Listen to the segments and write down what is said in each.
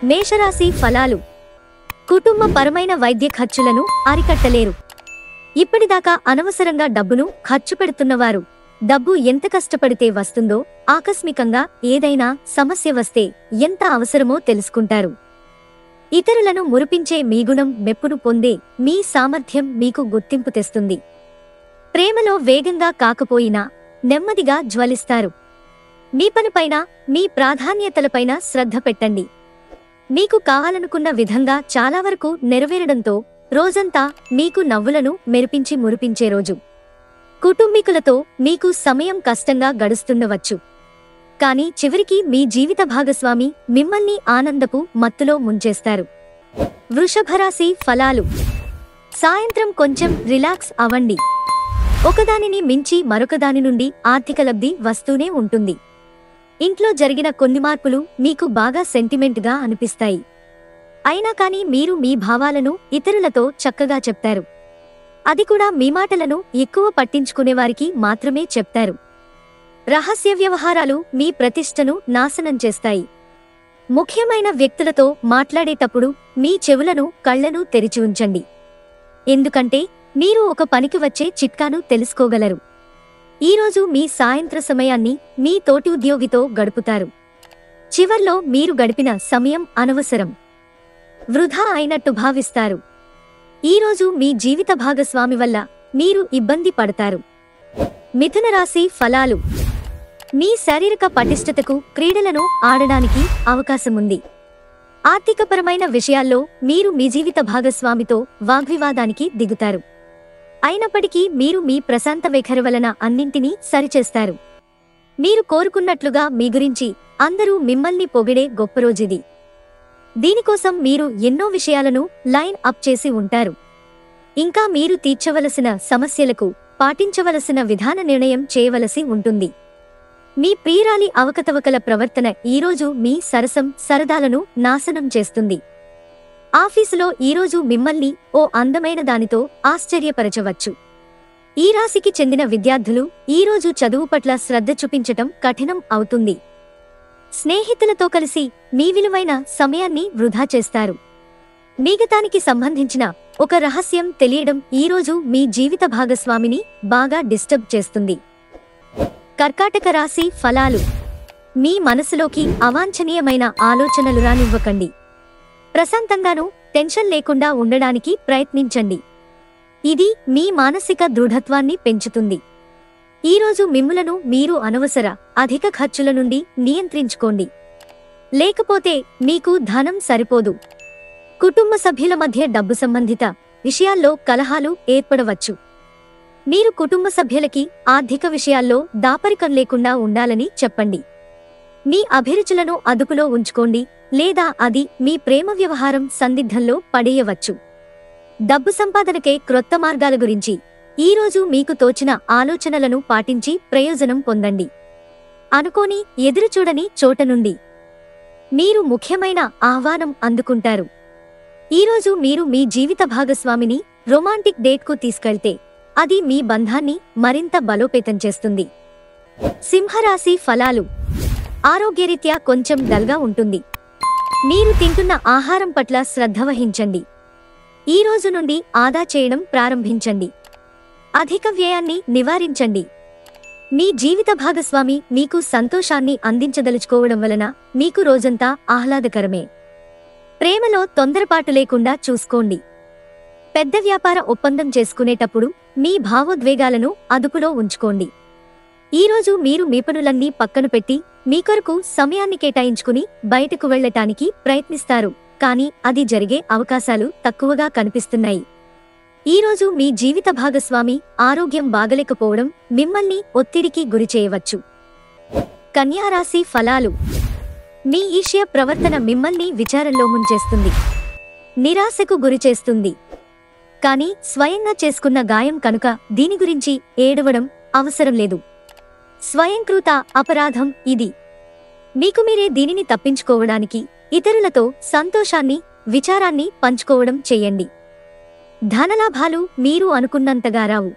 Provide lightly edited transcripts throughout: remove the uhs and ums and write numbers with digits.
మేషరాశి ఫలాలు. కుటుంబ పరమైన వైద్య ఖర్చులను అరికట్టలేరు. ఇప్పటిదాకా అనవసరంగా డబ్బును ఖర్చు పెడుతున్నవారు డబ్బు ఎంత కష్టపడితే వస్తుందో, ఆకస్మికంగా ఏదైనా సమస్య వస్తే ఎంత అవసరమో తెలుసుకుంటారు. ఇతరులను మురిపించే మీ గుణం మెప్పును పొందే మీ సామర్థ్యం మీకు గుర్తింపు తెస్తుంది. ప్రేమలో వేగంగా కాకపోయినా నెమ్మదిగా జ్వలిస్తారు. మీ పనిపైన, మీ ప్రాధాన్యతలపైన శ్రద్ధ పెట్టండి. మీకు కావాలనుకున్న విధంగా చాలా వరకు నెరవేరడంతో రోజంతా మీకు నవ్వులను మెరిపించి మురిపించే రోజు. కుటుంబీకులతో మీకు సమయం కష్టంగా గడుస్తుండవచ్చు. కానీ చివరికి మీ జీవిత భాగస్వామి మిమ్మల్ని ఆనందపు మత్తులో ముంచేస్తారు. వృషభరాశి ఫలాలు. సాయంత్రం కొంచెం రిలాక్స్ అవ్వండి. ఒకదానిని మించి మరొకదాని నుండి ఆర్థిక లబ్ధి వస్తూనే ఉంటుంది. ఇంట్లో జరిగిన కొన్ని మార్పులు మీకు బాగా సెంటిమెంట్గా అనిపిస్తాయి. అయినా కానీ మీరు మీ భావాలను ఇతరులతో చక్కగా చెప్తారు. అది కూడా మీ మాటలను ఎక్కువ పట్టించుకునేవారికి మాత్రమే చెప్తారు. రహస్య వ్యవహారాలు మీ ప్రతిష్టను నాశనం చేస్తాయి. ముఖ్యమైన వ్యక్తులతో మాట్లాడేటప్పుడు మీ చెవులను, కళ్లను తెరిచి ఉంచండి. ఎందుకంటే మీరు ఒక పనికి వచ్చే చిట్కాను తెలుసుకోగలరు. ఈరోజు మీ సాయంత్ర సమయాన్ని మీ తోటి ఉద్యోగితో గడుపుతారు. చివర్లో మీరు గడిపిన సమయం అనవసరం, వృధా అయినట్టు భావిస్తారు. ఈరోజు మీ జీవిత భాగస్వామి వల్ల మీరు ఇబ్బంది పడతారు. మిథున రాశి ఫలాలు. మీ శారీరక పటిష్టతకు క్రీడలను ఆడడానికి అవకాశముంది. ఆర్థికపరమైన విషయాల్లో మీరు మీ జీవిత భాగస్వామితో వాగ్వివాదానికి దిగుతారు. అయినప్పటికీ మీరు మీ ప్రశాంత వైఖరి వలన అన్నింటినీ సరిచేస్తారు. మీరు కోరుకున్నట్లుగా మీ గురించి అందరూ మిమ్మల్ని పొగిడే గొప్ప రోజుది. దీనికోసం మీరు ఎన్నో విషయాలను లైన్ అప్ చేసి ఉంటారు. ఇంకా మీరు తీర్చవలసిన సమస్యలకు పాటించవలసిన విధాన నిర్ణయం చేయవలసి ఉంటుంది. మీ ప్రియురాలి అవకతవకల ప్రవర్తన ఈరోజు మీ సరదాలను నాశనం చేస్తుంది. ఆఫీసులో ఈరోజు మిమ్మల్ని ఓ అందమైన దానితో ఆశ్చర్యపరచవచ్చు. ఈ రాశికి చెందిన విద్యార్థులు ఈరోజు చదువు పట్ల శ్రద్ధ చూపించటం కఠినం అవుతుంది. స్నేహితులతో కలిసి మీ విలువైన సమయాన్ని వృధా చేస్తారు. మిగతానికి సంబంధించిన ఒక రహస్యం తెలియడం ఈరోజు మీ జీవిత భాగస్వామిని బాగా డిస్టర్బ్ చేస్తుంది. కర్కాటక రాశి ఫలాలు. మీ మనసులోకి అవాంఛనీయమైన ఆలోచనలు రానివ్వకండి. ప్రశాంతంగానూ టెన్షన్ లేకుండా ఉండడానికి ప్రయత్నించండి. ఇది మీ మానసిక దృఢత్వాన్ని పెంచుతుంది. ఈరోజు మిమ్ములను మీరు అనవసర అధిక ఖర్చుల నుండి నియంత్రించుకోండి. లేకపోతే మీకు ధనం సరిపోదు. కుటుంబ సభ్యుల మధ్య డబ్బు సంబంధిత విషయాల్లో కలహాలు ఏర్పడవచ్చు. మీరు కుటుంబ సభ్యులకి ఆర్థిక విషయాల్లో దాపరికం లేకుండా ఉండాలని చెప్పండి. మీ అభిరుచులను అదుపులో ఉంచుకోండి, లేదా అది మీ ప్రేమ వ్యవహారం సందిగ్ధంలో పడేయవచ్చు. డబ్బు సంపాదనకే క్రొత్త మార్గాల గురించి ఈరోజు మీకు తోచిన ఆలోచనలను పాటించి ప్రయోజనం పొందండి. అనుకోని ఎదురుచూడని చోట నుండి మీరు ముఖ్యమైన ఆహ్వానం అందుకుంటారు. ఈరోజు మీరు మీ జీవిత భాగస్వామిని రొమాంటిక్ డేట్కు తీసుకెళ్తే అది మీ బంధాన్ని మరింత బలోపేతం చేస్తుంది. సింహరాశి ఫలాలు. ఆరోగ్యరీత్యా కొంచెం డల్గా ఉంటుంది. మీరు తింటున్న ఆహారం పట్ల శ్రద్ధ వహించండి. ఈ రోజు నుండి ఆదా చేయడం ప్రారంభించండి. అధిక వ్యయాన్ని నివారించండి. మీ జీవిత భాగస్వామి మీకు సంతోషాన్ని అందించదలుచుకోవడం వలన మీకు రోజంతా ఆహ్లాదకరమే. ప్రేమలో తొందరపాటు లేకుండా చూసుకోండి. పెద్ద వ్యాపార ఒప్పందం చేసుకునేటప్పుడు మీ భావోద్వేగాలను అదుపులో ఉంచుకోండి. ఈరోజు మీరు మీ పనులన్నీ పక్కన పెట్టి మీ కొరకు సమయాన్ని కేటాయించుకుని బయటకు వెళ్లటానికి ప్రయత్నిస్తారు. కానీ అది జరిగే అవకాశాలు తక్కువగా కనిపిస్తున్నాయి. ఈరోజు మీ జీవిత భాగస్వామి ఆరోగ్యం బాగలేకపోవడం మిమ్మల్ని ఒత్తిడికి గురిచేయవచ్చు. కన్యారాశి ఫలాలు. మీ ఈర్ష్య ప్రవర్తన మిమ్మల్ని విచారంలో ముంచేస్తుంది, నిరాశకు గురిచేస్తుంది. కానీ స్వయంగా చేసుకున్న గాయం కనుక దీని గురించి ఏడవడం అవసరం లేదు. స్వయంకృత అపరాధం ఇది. మీకు మీరే దీనిని తప్పించుకోవడానికి ఇతరులతో సంతోషాన్ని, విచారాన్ని పంచుకోవడం చేయండి. ధనలాభాలు మీరు అనుకున్నంతగా రావు.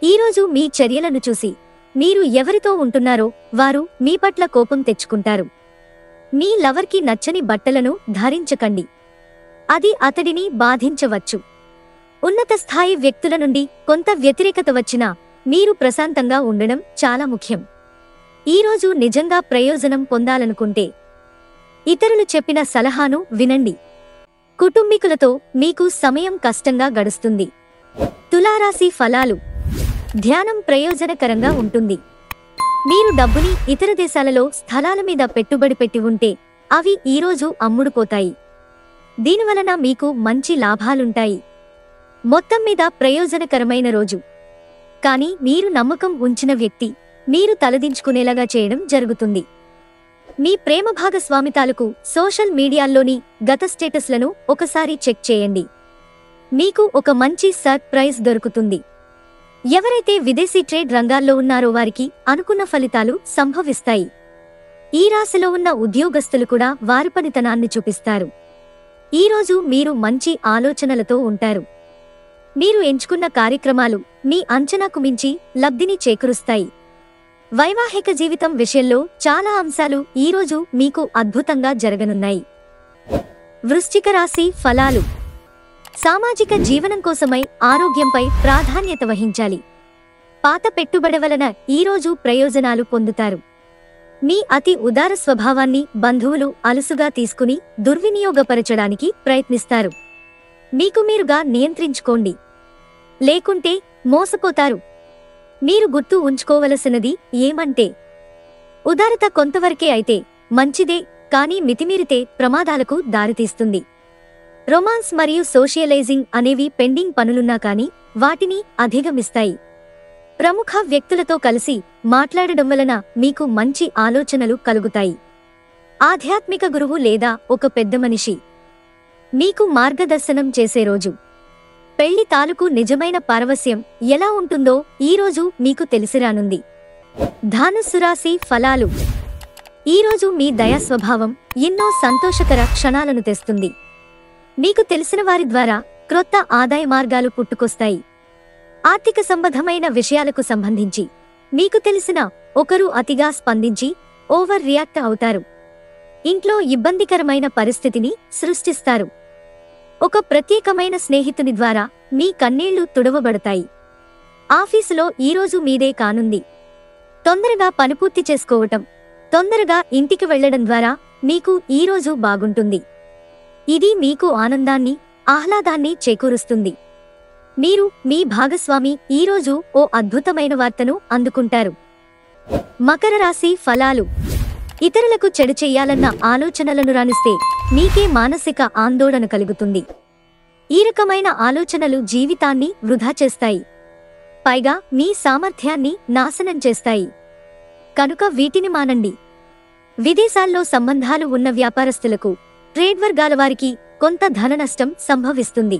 ఈరోజు మీ చర్యలను చూసి మీరు ఎవరితో ఉంటున్నారో వారు మీ పట్ల కోపం తెచ్చుకుంటారు. మీ లవర్కి నచ్చని బట్టలను ధరించకండి. అది అతడిని బాధించవచ్చు. ఉన్నత స్థాయి వ్యక్తుల నుండి కొంత వ్యతిరేకత వచ్చినా మీరు ప్రశాంతంగా ఉండడం చాలా ముఖ్యం. ఈరోజు నిజంగా ప్రయోజనం పొందాలనుకుంటే ఇతరులు చెప్పిన సలహాను వినండి. కుటుంబీకులతో మీకు సమయం కష్టంగా గడుస్తుంది. తులారాశి ఫలాలు. ధ్యానం ప్రయోజనకరంగా ఉంటుంది. మీరు డబ్బుని ఇతర దేశాలలో స్థలాల మీద పెట్టుబడి పెట్టి ఉంటే అవి ఈరోజు అమ్ముడుపోతాయి. దీనివలన మీకు మంచి లాభాలుంటాయి. మొత్తం మీద ప్రయోజనకరమైన రోజు. కానీ మీరు నమ్మకం ఉంచిన వ్యక్తి మీరు తలదించుకునేలాగా చేయడం జరుగుతుంది. మీ ప్రేమ భాగస్వామి తాలూకు సోషల్ మీడియాల్లోని గత స్టేటస్లను ఒకసారి చెక్ చేయండి. మీకు ఒక మంచి సర్ప్రైజ్ దొరుకుతుంది. ఎవరైతే విదేశీ ట్రేడ్ రంగాల్లో ఉన్నారో వారికి అనుకున్న ఫలితాలు సంభవిస్తాయి. ఈ రాశిలో ఉన్న ఉద్యోగస్తులు కూడా వారి పనితనాన్ని చూపిస్తారు. ఈరోజు మీరు మంచి ఆలోచనలతో ఉంటారు. మీరు ఎంచుకున్న కార్యక్రమాలు మీ అంచనాకు మించి లబ్ధిని చేకూరుస్తాయి. వైవాహిక జీవితం విషయంలో చాలా అంశాలు ఈరోజు మీకు అద్భుతంగా జరగనున్నాయి. వృశ్చిక రాశి ఫలాలు. సామాజిక జీవనం కోసమై ఆరోగ్యంపై ప్రాధాన్యత వహించాలి. పాత పెట్టుబడి వలన ఈరోజు ప్రయోజనాలు పొందుతారు. మీ అతి ఉదార స్వభావాన్ని బంధువులు అలుసుగా తీసుకుని దుర్వినియోగపరచడానికి ప్రయత్నిస్తారు. మీకు మీరుగా నియంత్రించుకోండి, లేకుంటే మోసపోతారు. మీరు గుర్తు ఉంచుకోవలసినది ఏమంటే ఉదారత కొంతవరకే అయితే మంచిదే, కానీ మితిమీరితే ప్రమాదాలకు దారితీస్తుంది. రొమాన్స్ మరియు సోషియలైజింగ్ అనేవి పెండింగ్ పనులున్నా కానీ వాటిని అధిగమిస్తాయి. ప్రముఖ వ్యక్తులతో కలిసి మాట్లాడడం వలన మీకు మంచి ఆలోచనలు కలుగుతాయి. ఆధ్యాత్మిక గురువు లేదా ఒక పెద్ద మనిషి మీకు మార్గదర్శనం చేసే రోజు. పెళ్లి తాలూకు నిజమైన పారవస్యం ఎలా ఉంటుందో ఈరోజు మీకు తెలిసిరానుంది. ధనుస్సు రాశి ఫలాలు. ఈరోజు మీ దయా స్వభావం ఎన్నో సంతోషకర క్షణాలను తెస్తుంది. మీకు తెలిసిన వారి ద్వారా క్రొత్త ఆదాయ మార్గాలు పుట్టుకొస్తాయి. ఆర్థిక సంబంధమైన విషయాలకు సంబంధించి మీకు తెలిసిన ఒకరు అతిగా స్పందించి ఓవర్ రియాక్ట్ అవుతారు. ఇంట్లో ఇబ్బందికరమైన పరిస్థితిని సృష్టిస్తారు. ఒక ప్రత్యేకమైన స్నేహితుని ద్వారా మీ కన్నీళ్లు తుడవబడతాయి. ఆఫీసులో ఈరోజు మీదే కానుంది. తొందరగా పనిపూర్తి చేసుకోవటం, తొందరగా ఇంటికి వెళ్లడం ద్వారా మీకు ఈరోజు బాగుంటుంది. ఇది మీకు ఆనందాన్ని, ఆహ్లాదాన్ని చేకూరుస్తుంది. మీరు మీ భాగస్వామి ఈరోజు ఓ అద్భుతమైన వార్తను అందుకుంటారు. మకర రాశి ఫలాలు. ఇతరులకు చెడు చెయ్యాలన్న ఆలోచనలను రానిస్తే మీకే మానసిక ఆందోళన కలుగుతుంది. ఈ రకమైన ఆలోచనలు జీవితాన్ని వృధా చేస్తాయి, పైగా మీ సామర్థ్యాన్ని నాశనం చేస్తాయి. కనుక వీటిని మానండి. విదేశాల్లో సంబంధాలు ఉన్న వ్యాపారస్తులకు, ట్రేడ్ వర్గాల వారికి కొంత ధన నష్టం సంభవిస్తుంది.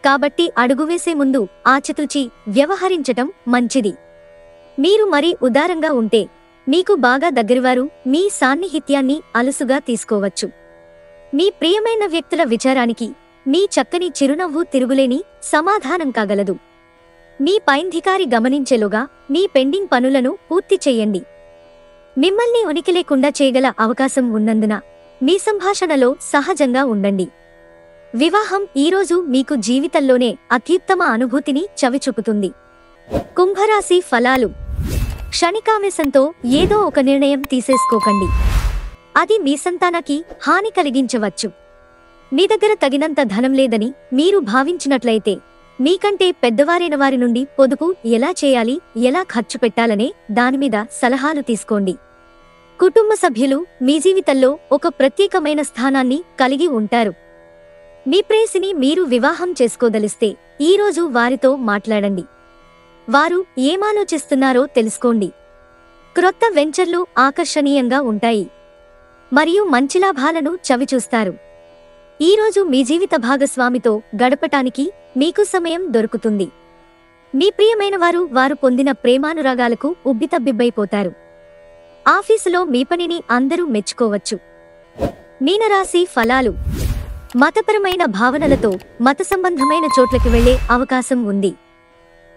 కాబట్టి అడుగువేసే ముందు ఆచితూచి వ్యవహరించటం మంచిది. మీరు మరీ ఉదారంగా ఉంటే మీకు బాగా దగ్గరవారు మీ సాన్నిహిత్యాన్ని అలుసుగా తీసుకోవచ్చు. మీ ప్రియమైన వ్యక్తుల విచారానికి మీ చక్కని చిరునవ్వు తిరుగులేని సమాధానం కాగలదు. మీ పైంధికారి గమనించేలోగా మీ పెండింగ్ పనులను పూర్తి చెయ్యండి. మిమ్మల్ని ఉనికి లేకుండా చేయగల అవకాశం ఉన్నందున మీ సంభాషణలో సహజంగా ఉండండి. వివాహం ఈరోజు మీకు జీవితంలోనే అత్యుత్తమ అనుభూతిని చవిచూపుతుంది. కుంభరాశి ఫలాలు. క్షణికావేశంతో ఏదో ఒక నిర్ణయం తీసేసుకోకండి. అది మీ సంతానానికి హాని కలిగించవచ్చు. మీ దగ్గర తగినంత ధనం లేదని మీరు భావించినట్లయితే మీకంటే పెద్దవారైన వారి నుండి పొదుపు ఎలా చేయాలి, ఎలా ఖర్చు పెట్టాలనే దానిమీద సలహాలు తీసుకోండి. కుటుంబ సభ్యులు మీ జీవితంలో ఒక ప్రత్యేకమైన స్థానాన్ని కలిగి ఉంటారు. మీ ప్రేయసిని మీరు వివాహం చేసుకోదలిస్తే ఈరోజు వారితో మాట్లాడండి. వారు ఏమాలోచిస్తున్నారో తెలుసుకోండి. క్రొత్త వెంచర్లు ఆకర్షణీయంగా ఉంటాయి మరియు మంచి లాభాలను చవిచూస్తారు. ఈరోజు మీ జీవిత భాగస్వామితో గడపటానికి మీకు సమయం దొరుకుతుంది. మీ ప్రియమైన వారు పొందిన ప్రేమానురాగాలకు ఉబ్బితబ్బిబ్బైపోతారు. ఆఫీసులో మీ పనిని అందరూ మెచ్చుకోవచ్చు. మీనరాశి ఫలాలు. మతపరమైన భావనలతో మత సంబంధమైన చోట్లకి వెళ్లే అవకాశం ఉంది.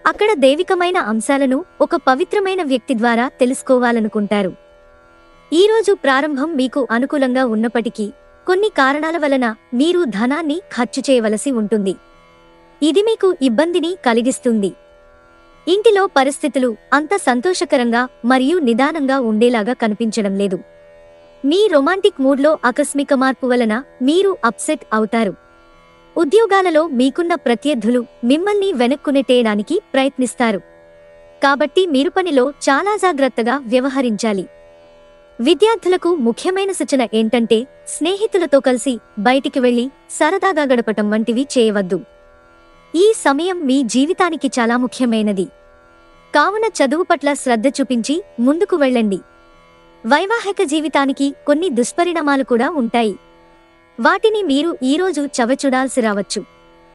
అక్కడ దైవికమైన అంశాలను ఒక పవిత్రమైన వ్యక్తి ద్వారా తెలుసుకోవాలనుకుంటారు. ఈరోజు ప్రారంభం మీకు అనుకూలంగా ఉన్నప్పటికీ కొన్ని కారణాల వలన మీరు ధనాన్ని ఖర్చు చేయవలసి ఉంటుంది. ఇది మీకు ఇబ్బందిని కలిగిస్తుంది. ఇంటిలో పరిస్థితులు అంత సంతోషకరంగా మరియు నిదానంగా ఉండేలాగా కనిపించడం లేదు. మీ రొమాంటిక్ మూడ్లో ఆకస్మిక మార్పు వలన మీరు అప్సెట్ అవుతారు. ఉద్యోగాలలో మీకున్న ప్రత్యర్థులు మిమ్మల్ని వెనక్కునెట్టేయడానికి ప్రయత్నిస్తారు. కాబట్టి మీరు పనిలో చాలా జాగ్రత్తగా వ్యవహరించాలి. విద్యార్థులకు ముఖ్యమైన సూచన ఏంటంటే స్నేహితులతో కలిసి బయటికి వెళ్లి సరదాగా గడపటం వంటివి చేయవద్దు. ఈ సమయం మీ జీవితానికి చాలా ముఖ్యమైనది. కావున చదువు పట్ల శ్రద్ధ చూపించి ముందుకు వెళ్ళండి. వైవాహిక జీవితానికి కొన్ని దుష్పరిణామాలు కూడా ఉంటాయి. వాటిని మీరు ఈరోజు చవిచూడాల్సి రావచ్చు.